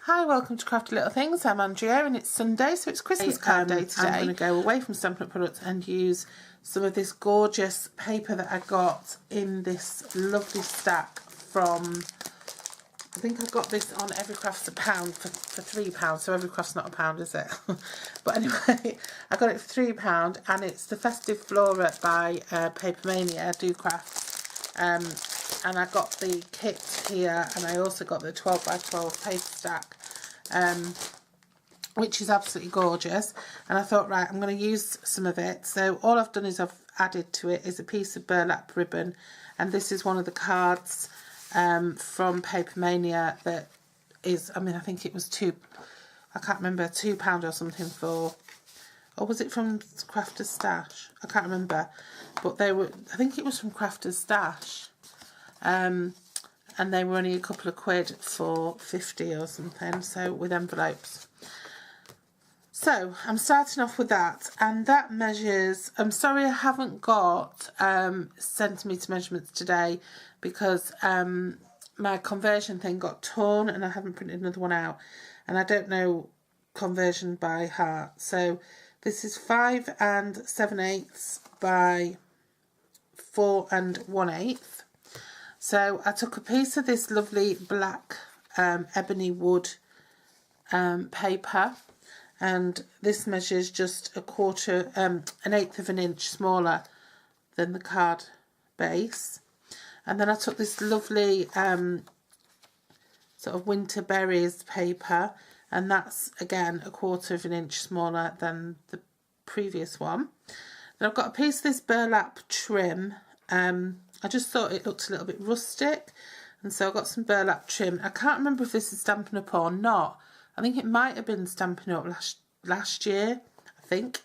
Hi, welcome to Crafty Little Things. I'm Andrea and it's Sunday, so it's Christmas card day today. I'm going to go away from Stampin' Up products and use some of this gorgeous paper that I got in this lovely stack from, I think I got this on Everycraft's a pound for £3, so Everycraft's not a pound, is it? But anyway, I got it for £3 and it's the Festive Flora by Papermania, Do Crafts. And I got the kit here, and I also got the 12x12 paper stack, which is absolutely gorgeous. And I thought, right, I'm going to use some of it. So all I've done is I've added to it is a piece of burlap ribbon, and this is one of the cards from Papermania that is, I mean, I think it was I can't remember, £2 or something for, or was it from Crafter's Stash? I can't remember, but they were, I think it was from Crafter's Stash. And they were only a couple of quid for 50 or something, so with envelopes. So I'm starting off with that, and that measures, I'm sorry I haven't got centimetre measurements today because my conversion thing got torn and I haven't printed another one out, and I don't know conversion by heart. So this is 5 7/8 by 4 1/8. So I took a piece of this lovely black ebony wood paper, and this measures just an eighth of an inch smaller than the card base. And then I took this lovely sort of winter berries paper, and that's again a quarter of an inch smaller than the previous one. Then I've got a piece of this burlap trim. I just thought it looked a little bit rustic, and so I got some burlap trim. I can't remember if this is Stampin' Up or not. I think it might have been Stampin' Up last year, I think.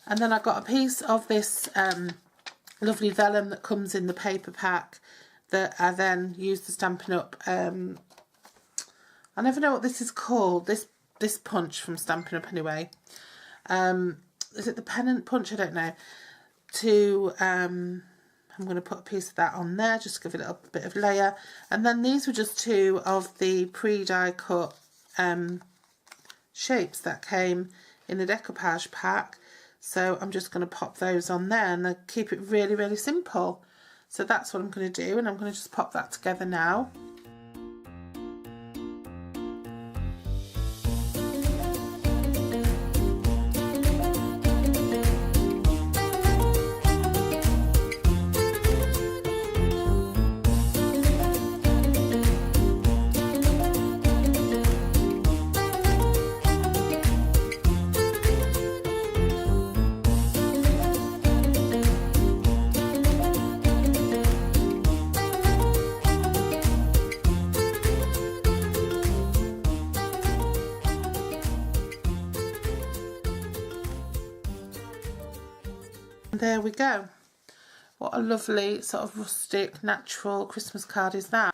And then I got a piece of this lovely vellum that comes in the paper pack that I then used the Stampin' Up. I never know what this is called. This punch from Stampin' Up anyway. Is it the pennant punch? I don't know. I'm going to put a piece of that on there, just to give it a little bit of layer. And then these were just two of the pre-die cut shapes that came in the decoupage pack. So I'm just going to pop those on there and keep it really, really simple. So that's what I'm going to do, and I'm going to just pop that together now. There we go. What a lovely sort of rustic, natural Christmas card is that.